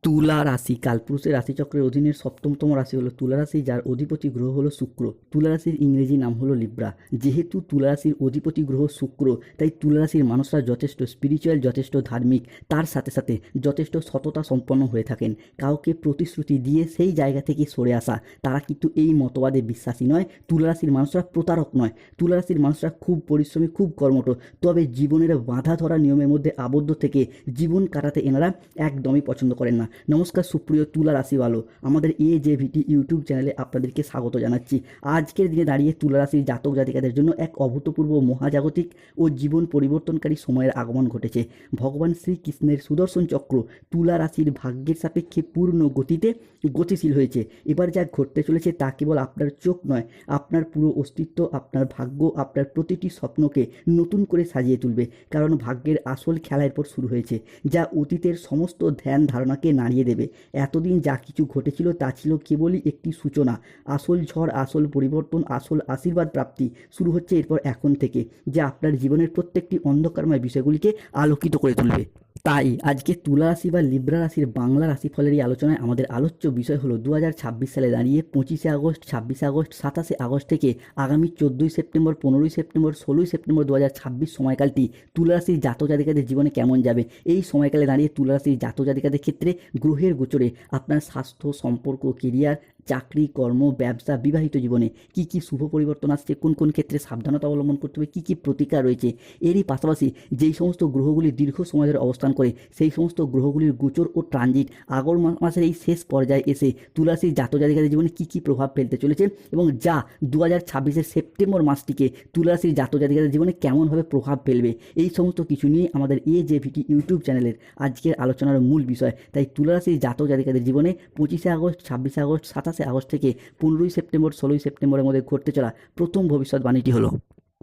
তুলা রাশি কালপুরুষের রাশিচক্রের অধীনের সপ্তমতম রাশি হলো তুলা রাশি, যার অধিপতি গ্রহ হলো শুক্র। তুলা রাশির ইংরেজি নাম হলো লিব্রা। যেহেতু তুলা রাশির অধিপতি গ্রহ শুক্র, তাই তুলা রাশির মানুষরা যথেষ্ট স্পিরিচুয়াল, যথেষ্ট ধার্মিক, তার সাথে সাথে যথেষ্ট সততা সম্পন্ন হয়ে থাকেন। কাউকে প্রতিশ্রুতি দিয়ে সেই জায়গা থেকে সরে আসা, তারা কিন্তু এই মতবাদে বিশ্বাসী নয়। তুলা রাশির মানুষরা প্রতারক নয়। তুলা রাশির মানুষরা খুব পরিশ্রমী, খুব কর্মঠ, তবে জীবনের বাধা ধরা নিয়মের মধ্যে আবদ্ধ থেকে জীবন কাটাতে এনারা একদমই পছন্দ করেন না। নমস্কার সুপ্রিয় তুলা রাশিওয়ালো, আমাদের AJVT ইউটিউব চ্যানেলে আপনাদেরকে স্বাগত জানাচ্ছি। আজকের দিনে দাঁড়িয়ে তুলা রাশির জাতক জাতিকাদের জন্য এক অভূতপূর্ব মহাজাগতিক ও জীবন পরিবর্তনকারী সময়ের আগমন ঘটেছে। ভগবান শ্রীকৃষ্ণের সুদর্শন চক্র তুলা রাশির ভাগ্যের সাপেক্ষে পূর্ণ গতিতে গতিশীল হয়েছে। এবার যা ঘটতে চলেছে তা কেবল আপনার চোখ নয়, আপনার পুরো অস্তিত্ব, আপনার ভাগ্য, আপনার প্রতিটি স্বপ্নকে নতুন করে সাজিয়ে তুলবে। কারণ ভাগ্যের আসল খেলা এরপর শুরু হয়েছে, যা অতীতের সমস্ত ধ্যান ধারণাকে নাড়িয়ে দেবে। এতদিন যা কিছু ঘটেছিল তা ছিল কেবলই একটি সূচনা। আসল ঝড়, আসল পরিবর্তন, আসল আশীর্বাদ প্রাপ্তি শুরু হচ্ছে এরপর এখন থেকে, যা আপনার জীবনের প্রত্যেকটি অন্ধকারময় বিষয়গুলিকে আলোকিত করে তুলবে। তাই আজকে তুলা রাশি বা লিব্রা রাশির বাংলা রাশিফলের এই আলোচনায় আমাদের আলোচ্য বিষয় হলো 2026 সালে দাঁড়িয়ে 25শে আগস্ট, 26শে আগস্ট, 27শে আগস্ট থেকে আগামী 14ই সেপ্টেম্বর, 15ই সেপ্টেম্বর, 16ই সেপ্টেম্বর 2026 সময়কালটি তুলা রাশির জাতক জাতিকাদের জীবনে কেমন যাবে। এই সময়কালে দাঁড়িয়ে তুলা রাশির জাতক জাতিকাদের ক্ষেত্রে গ্রহের গোচরে আপনার স্বাস্থ্য, সম্পর্ক, কেরিয়ার, চাকরি, কর্ম, ব্যবসা, বিবাহিত জীবনে কী কী শুভ পরিবর্তন আসছে, কোন কোন ক্ষেত্রে সাবধানতা অবলম্বন করতে হবে, কী কী প্রতিকার রয়েছে। এরই পাশাপাশি যেই সমস্ত গ্রহগুলি দীর্ঘ সময় ধরে অবস্থান করে, সেই সমস্ত গ্রহগুলির গোচর ও ট্রানজিট আগস্ট মাসের এই শেষ পর্যায়ে এসে তুলা রাশির জাতক জাতিকাদের জীবনে কী কী প্রভাব ফেলতে চলেছে, এবং যা 2026-এর সেপ্টেম্বর মাসটিকে তুলা রাশির জাতক জাতিকাদের জীবনে কেমনভাবে প্রভাব ফেলবে, এই সমস্ত কিছু নিয়ে আমাদের AJVT ইউটিউব চ্যানেলের আজকের আলোচনার মূল বিষয়। তাই তুলা রাশির জাতক জাতিকাদের জীবনে 25শে আগস্ট, 26শে আগস্ট, 27শে আগস্ট থেকে 15ই সেপ্টেম্বর, 16ই সেপ্টেম্বরের মধ্যে ঘটতে চলা প্রথম ভবিষ্যৎবাণীটি হলো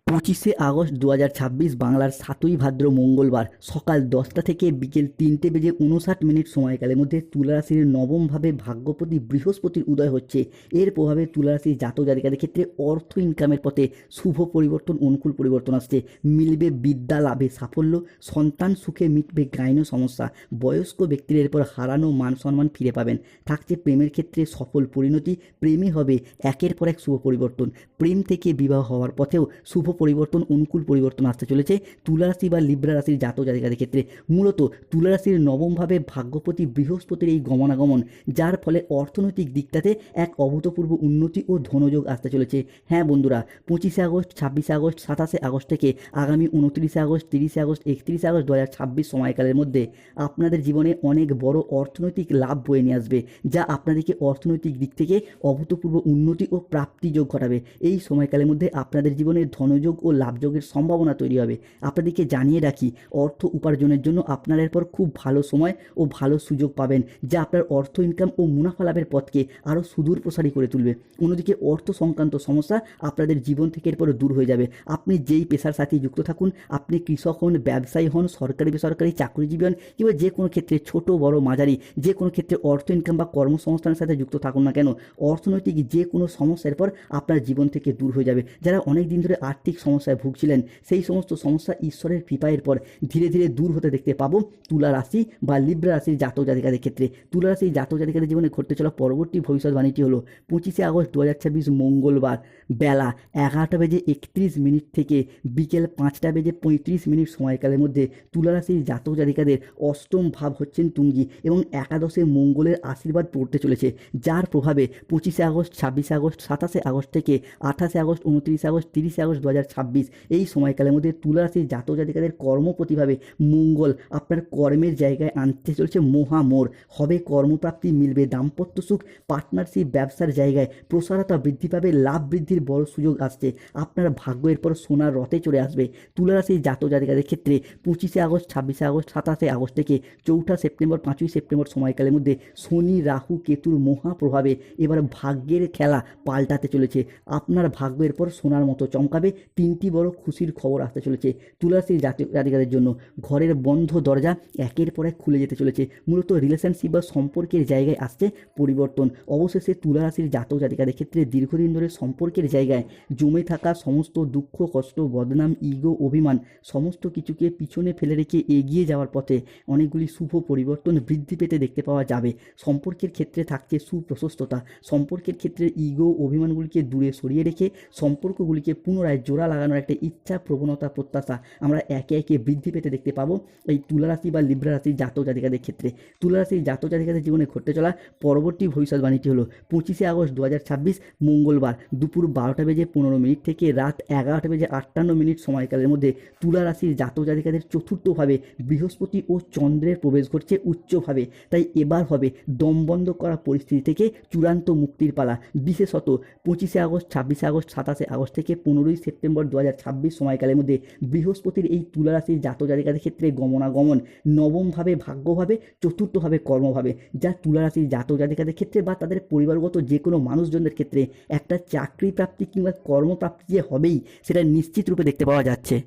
25শে আগস্ট 2026 বাংলার 7ই ভাদ্র মঙ্গলবার সকাল 10টা থেকে বিকেল 3:59 সময়কালের মধ্যে তুলা রাশির নবমভাবে ভাগ্যপতি বৃহস্পতির উদয় হচ্ছে। এর প্রভাবে তুলা রাশির জাতক জাতিকাদের ক্ষেত্রে অর্থ ইনকামের পথে শুভ পরিবর্তন, অনুকূল পরিবর্তন আসছে। মিলবে বিদ্যা লাভে সাফল্য, সন্তান সুখে মিটবে গাইনো সমস্যা, বয়স্ক ব্যক্তির এরপর হারানো মান সম্মান ফিরে পাবেন। থাকছে প্রেমের ক্ষেত্রে সফল পরিণতি, প্রেমে হবে একের পর এক শুভ পরিবর্তন। প্রেম থেকে বিবাহ হওয়ার পথেও শুভ পরিবর্তন, অনুকূল পরিবর্তন আসতে চলেছে তুলা রাশি বা লিব্রা রাশির জাতক জাতিকাদের ক্ষেত্রে। মূলত তুলা রাশির নবমভাবে ভাগ্যপতি বৃহস্পতির এই গমনাগমন, যার ফলে অর্থনৈতিক দিকটাতে এক অভূতপূর্ব উন্নতি ও ধনযোগ আসতে চলেছে। হ্যাঁ বন্ধুরা, 25শে আগস্ট, 26শে আগস্ট, 27শে আগস্ট থেকে আগামী 29শে আগস্ট, 30শে আগস্ট, 31শে আগস্ট 2026 সময়কালের মধ্যে আপনাদের জীবনে অনেক বড় অর্থনৈতিক লাভ বয়ে নিয়ে আসবে, যা আপনাদেরকে অর্থনৈতিক দিক থেকে অভূতপূর্ব উন্নতি ও প্রাপ্তিযোগ ঘটাবে। এই সময়কালের মধ্যে আপনাদের জীবনে ধনযোগ ও লাভযোগের সম্ভাবনা তৈরি হবে। আপনাদেরকে জানিয়ে রাখি, অর্থ উপার্জনের জন্য আপনারা এরপর খুব ভালো সময় ও ভালো সুযোগ পাবেন, যা আপনার অর্থ ইনকাম ও মুনাফা লাভের পথকে আরও সুদূর প্রসারী করে তুলবে। অন্যদিকে অর্থ সংক্রান্ত সমস্যা আপনাদের জীবন থেকে এরপর দূর হয়ে যাবে। আপনি যেই পেশার সাথে যুক্ত থাকুন, আপনি কৃষক হন, ব্যবসায়ী হন, সরকারি বেসরকারি চাকরিজীবী হন, কিংবা যে কোনো ক্ষেত্রে ছোট বড় মাঝারি যে কোনো ক্ষেত্রে অর্থ ইনকাম বা কর্মসংস্থানের সাথে যুক্ত থাকুন না কেন, অর্থনৈতিক যে কোনো সমস্যার পর আপনার জীবন থেকে দূর হয়ে যাবে। যারা অনেক দিন ধরে আর্থিক সমস্যায় ভুগছিলেন, সেই সমস্ত সমস্যা ঈশ্বরের কৃপায়ের পর ধীরে ধীরে দূর হতে দেখতে পাবো তুলা রাশি বা লিব্রা রাশির জাতক জাতিকাদের ক্ষেত্রে। তুলা রাশির জাতক জাতিকাদের জীবনে ঘটতে চলা পরবর্তী ভবিষ্যৎবাণীটি হলো 25শে আগস্ট 2026 মঙ্গলবার বেলা 11:31 থেকে বিকেল 5:35 সময়কালের মধ্যে তুলা রাশির জাতক জাতিকাদের অষ্টম ভাব হচ্ছেন তুঙ্গি, এবং একাদশে মঙ্গলের আশীর্বাদ পড়তে চলেছে, যার প্রভাবে 25শে আগস্ট, 26শে আগস্ট, 27শে আগস্ট থেকে 28শে আগস্ট, 29শে আগস্ট, 30শে আগস্ট 2026 এই সময়কালের মধ্যে তুলা রাশির জাতক জাতিকাদের কর্মপ্রতিভাবে মঙ্গল আপনার কর্মের জায়গায় আনতে চলেছে মহামোড়। হবে কর্মপ্রাপ্তি, মিলবে দাম্পত্য সুখ, পার্টনারশিপ, ব্যবসার জায়গায় প্রসারতা বৃদ্ধি পাবে, লাভ বৃদ্ধির বড় সুযোগ আসছে। আপনার ভাগ্য এরপর সোনার রথে চড়ে আসবে। তুলা রাশির জাতক জাতিকাদের ক্ষেত্রে 25শে আগস্ট, 26শে আগস্ট, 27শে আগস্ট থেকে 4ঠা সেপ্টেম্বর, 5ই সেপ্টেম্বর সময়কালের মধ্যে শনি, রাহু, কেতুর মহাপ্রভাবে এবার ভাগ্যের খেলা পাল্টাতে চলেছে। আপনার ভাগ্য এরপর সোনার মতো চমকাবে। তিনটি বড় খুশির খবর আসতে চলেছে তুলা রাশির জাতিকাদের জন্য। ঘরের বন্ধ দরজা একের পর এক খুলে যেতে চলেছে। মূলত রিলেশনশিপ বা সম্পর্কের জায়গায় আসছে পরিবর্তন। অবশেষে তুলা রাশির জাতিকাদের ক্ষেত্রে দীর্ঘদিন ধরে সম্পর্কের জায়গায় জমে থাকা সমস্ত দুঃখ, কষ্ট, বদনাম, ইগো, অভিমান সমস্ত কিছুকে পিছনে ফেলে রেখে এগিয়ে যাওয়ার পথে অনেকগুলি শুভ পরিবর্তন বৃদ্ধি পেতে দেখতে পাওয়া যাবে। সম্পর্কের ক্ষেত্রে থাকছে সুপ্রশস্ততা। সম্পর্কের ক্ষেত্রে ইগো, অভিমানগুলিকে দূরে সরিয়ে রেখে সম্পর্কগুলিকে পুনরায় জোড়া লাগানোর একটা ইচ্ছা, প্রবণতা, প্রত্যাশা আমরা একে একে বৃদ্ধি পেতে দেখতে পাবো এই তুলা রাশি বা লিব্রা রাশির জাতিকাদের ক্ষেত্রে। তুলা রাশির জাতিকাদের জীবনে ঘটতে চলা পরবর্তী ভবিষ্যৎবাণীটি হলো 25শে আগস্ট 2026 মঙ্গলবার দুপুর 12:15 থেকে রাত 11:58 সময়কালের মধ্যে তুলা রাশির জাতিকাদের চতুর্থভাবে বৃহস্পতি ও চন্দ্রের প্রবেশ ঘটছে উচ্চভাবে। তাই এবার হবে দমবন্ধ করা পরিস্থিতি থেকে চূড়ান্ত মুক্তির পালা। বিশেষত 25শে আগস্ট, 26শে আগস্ট, 27শে আগস্ট থেকে 15ই সেপ্টেম্বর 2026 সময়কালের মধ্যে বৃহস্পতির এই তুলা রাশির জাতিকাদের ক্ষেত্রে গমনাগমন নবমভাবে ভাগ্যভাবে, চতুর্থভাবে কর্মভাবে, যা তুলা রাশির জাতিকাদের ক্ষেত্রে বা তাদের পরিবারগত যে কোনো মানুষজনদের ক্ষেত্রে একটা চাকরি প্রাপ্তি কিংবা কর্মপ্রাপ্তি যে হবেই সেটা নিশ্চিত রূপে দেখতে পাওয়া যাচ্ছে।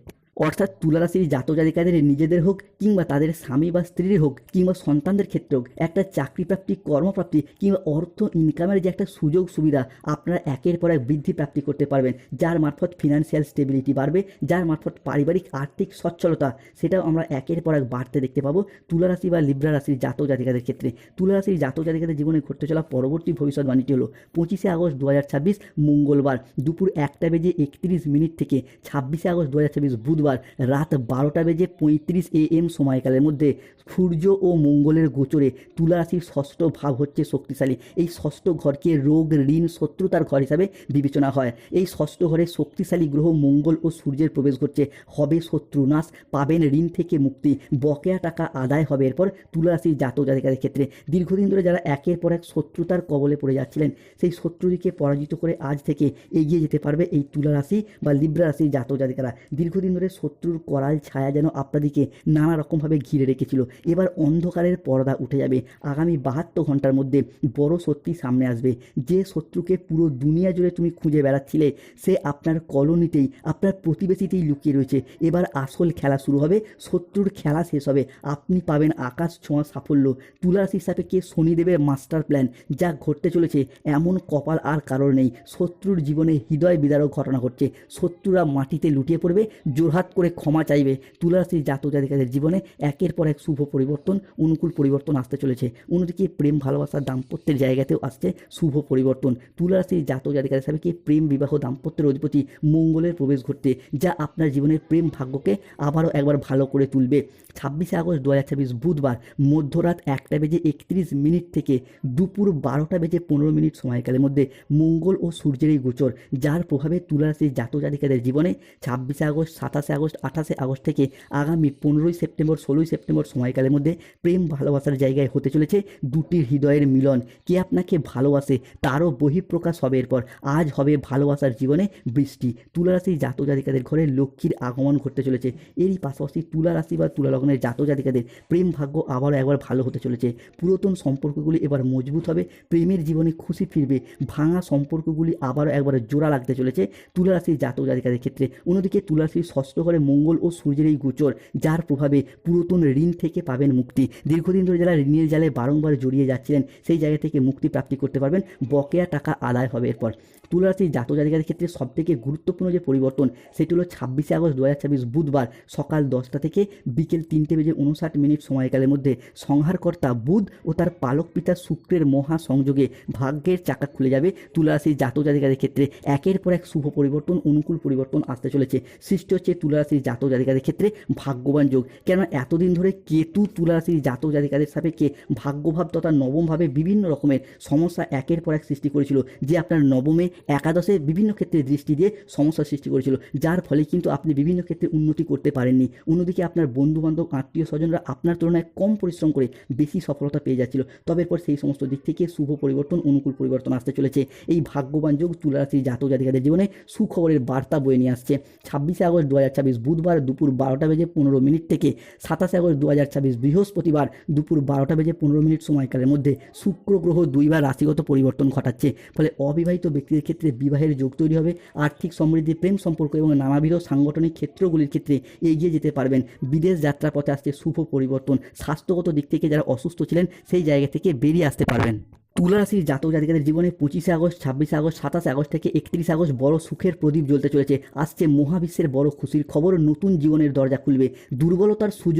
অর্থাৎ তুলা রাশির জাতিকাদের নিজেদের হোক কিংবা তাদের স্বামী বা স্ত্রীর হোক কিংবা সন্তানদের ক্ষেত্রে হোক একটা চাকরি প্রাপ্তি, কর্মপ্রাপ্তি কিংবা অর্থ ইনকামের যে একটা সুযোগ সুবিধা আপনারা একের পর এক বৃদ্ধি প্রাপ্তি করতে পারবেন, যার মারফত ফিনান্সিয়াল স্টেবিলিটি বাড়বে, যার মারফত পারিবারিক আর্থিক সচ্ছলতা সেটাও আমরা একের পর এক বাড়তে দেখতে পাবো তুলা রাশি বা লিব্রা রাশির জাতিকাদের ক্ষেত্রে। তুলা রাশির জাতিকাদের জীবনে ঘটতে চলা পরবর্তী ভবিষ্যৎবাণীটি হলো 25শে আগস্ট 2026 মঙ্গলবার দুপুর 1:31 থেকে 26শে আগস্ট 2026 বুধবার রাত 12:35 AM সময়কালের মধ্যে সূর্য ও মঙ্গলের গোচরে তুলা রাশির ষষ্ঠ ভাব হচ্ছে শক্তিশালী। এই ষষ্ঠ ঘরকে রোগ, ঋণ, শত্রুতার ঘর হিসাবে বিবেচনা হয়। এই ষষ্ঠ ঘরে শক্তিশালী গ্রহ মঙ্গল ও সূর্যের প্রবেশ ঘটছে। হবে শত্রু নাশ, পাবেন ঋণ থেকে মুক্তি, বকেয়া টাকা আদায় হবে। এরপর তুলা রাশির জাতিকাদের ক্ষেত্রে দীর্ঘদিন ধরে যারা একের পর এক শত্রুতার কবলে পড়ে যাচ্ছিলেন সেই শত্রুদিকে পরাজিত করে আজ থেকে এগিয়ে যেতে পারবে এই তুলা রাশি বা লিব্রা রাশির জাতিকারা। দীর্ঘদিন ধরে শত্রুর করাল ছায়া যেন আপনাদেরকে নানা রকমভাবে ঘিরে রেখেছিল, এবার অন্ধকারের পর্দা উঠে যাবে। আগামী 72 ঘন্টার মধ্যে বড় সত্যি সামনে আসবে। যে শত্রুকে পুরো দুনিয়া জুড়ে তুমি খুঁজে বেড়াচ্ছিলে সে আপনার কলোনিতেই, আপনার প্রতিবেশীতেই লুকিয়ে রয়েছে। এবার আসল খেলা শুরু হবে, শত্রুর খেলা শেষ হবে, আপনি পাবেন আকাশ ছোঁয়া সাফল্য। তুলা রাশির সাপেক্ষে শনিদেবের মাস্টার প্ল্যান যা ঘটতে চলেছে এমন কপাল আর কারোর নেই। শত্রুর জীবনে হৃদয় বিদারক ঘটনা ঘটছে, শত্রুরা মাটিতে লুটিয়ে পড়বে, জোরহাত করে ক্ষমা চাইবে। তুলা রাশির জাতিকাদের জীবনে একের পর এক শুভ পরিবর্তন, অনুকূল পরিবর্তন আসতে চলেছে। অন্যদিকে প্রেম, ভালোবাসা, দাম্পত্যের জায়গাতেও আসছে শুভ পরিবর্তন। তুলা রাশির জাতিকাদের সাপেক্ষে প্রেম, বিবাহ, দাম্পত্যের অধিপতি মঙ্গলের প্রবেশ ঘটতে যা আপনার জীবনের প্রেম ভাগ্যকে আবারও একবার ভালো করে তুলবে। 26শে আগস্ট 2026 বুধবার মধ্যরাত 1:31 থেকে দুপুর 12:15 সময়কালের মধ্যে মঙ্গল ও সূর্যের এই গোচর, যার প্রভাবে তুলা রাশির জাতিকাদের জীবনে 26শে আগস্ট, 27শে আগস্ট, 28শে আগস্ট থেকে আগামী 15ই সেপ্টেম্বর, 16ই সেপ্টেম্বর সময়কালের মধ্যে প্রেম ভালোবাসার জায়গায় হতে চলেছে দুটি হৃদয়ের মিলন। কে আপনাকে ভালোবাসে তারও বহিঃপ্রকাশ হবে। এরপর আজ হবে ভালোবাসার জীবনে বৃষ্টি। তুলা রাশির জাতিকাদের ঘরে লক্ষ্মীর আগমন ঘটতে চলেছে। এরই পাশাপাশি তুলা রাশি বা তুলা লগ্নের জাতিকাদের প্রেম ভাগ্য আবারও একবার ভালো হতে চলেছে। পুরাতন সম্পর্কগুলি এবার মজবুত হবে, প্রেমের জীবনে খুশি ফিরবে, ভাঙা সম্পর্কগুলি আবারও একবার জোড়া লাগতে চলেছে তুলা রাশির জাতিকাদের ক্ষেত্রে। অন্যদিকে তুলা রাশির ষষ্ঠ ঘরে মঙ্গল ও সূর্যের এই গোচর, যার প্রভাবে পুরাতন ঋণ থেকে পাবেন মুক্তি। দীর্ঘদিন ধরে যারা ঋণের জালে বারংবার জড়িয়ে যাচ্ছিলেন সেই জায়গা থেকে মুক্তি প্রাপ্তি করতে পারবেন, বকেয়া টাকা আদায় হবে। এরপর তুলা রাশির জাতিকাদের ক্ষেত্রে সবথেকে গুরুত্বপূর্ণ যে পরিবর্তন সেটি হলো 26শে আগস্ট 2026 বুধবার সকাল 10টা থেকে বিকেল 3:59 সময়কালের মধ্যে সংহারকর্তা বুধ ও তার পালক পিতা শুক্রের মহা সংযোগে ভাগ্যের চাকা খুলে যাবে। তুলা রাশির জাতিকাদের ক্ষেত্রে একের পর এক শুভ পরিবর্তন, অনুকূল পরিবর্তন আসতে চলেছে। সৃষ্টি হচ্ছে তুলা রাশির জাতিকাদের ক্ষেত্রে ভাগ্যবান যোগ। কেন এতদিন ধরে কেতু তুলা রাশির জাতিকাদের সাপেক্ষে ভাগ্যভাব তথা নবমভাবে বিভিন্ন রকমের সমস্যা একের পর এক সৃষ্টি করেছিল, যে আপনার নবমে, একাদশে বিভিন্ন ক্ষেত্রে দৃষ্টি দিয়ে সমস্যার সৃষ্টি করেছিল, যার ফলে কিন্তু আপনি বিভিন্ন ক্ষেত্রে উন্নতি করতে পারেননি। অন্যদিকে আপনার বন্ধুবান্ধব, আত্মীয় স্বজনরা আপনার তুলনায় কম পরিশ্রম করে বেশি সফলতা পেয়ে যাচ্ছিল, তবে এরপর সেই সমস্ত দিক থেকে শুভ পরিবর্তন, অনুকূল পরিবর্তন আসতে চলেছে। এই ভাগ্যবান যোগ তুলা রাশির জাতিকাদের জীবনে সুখবরের বার্তা বয়ে নিয়ে আসছে। 26শে আগস্ট 2026 2024 বুধবার দুপুর 12:15 থেকে 27 আগস্ট 2024 বৃহস্পতিবার দুপুর 12:15 সময়কালের মধ্যে শুক্র গ্রহ দুইবার রাশিগত পরিবর্তন ঘটাচ্ছে। ফলে অবিবাহিত ব্যক্তিদের ক্ষেত্রে বিবাহের যোগ তৈরি হবে। আর্থিক সমৃদ্ধি, প্রেম সম্পর্ক এবং নানাবিধ সাংগঠনিক ক্ষেত্রগুলির ক্ষেত্রে এগিয়ে যেতে পারবেন। বিদেশ যাত্রার পথে আসছে শুভ পরিবর্তন। স্বাস্থ্যগত দিক থেকে যারা অসুস্থ ছিলেন সেই জায়গা থেকে বেরিয়ে আসতে পারবেন। তুলা রাশির জাতক জাতিকাদের জীবনে 25 আগস্ট, 26 আগস্ট, 27 আগস্ট থেকে 31 আগস্ট বড় সুখের প্রদীপ জ্বলতে চলেছে। আসছে মহাবিশ্বের বড় খুশির খবর, নতুন জীবনের দরজা খুলবে। দুর্বলতার সুযোগ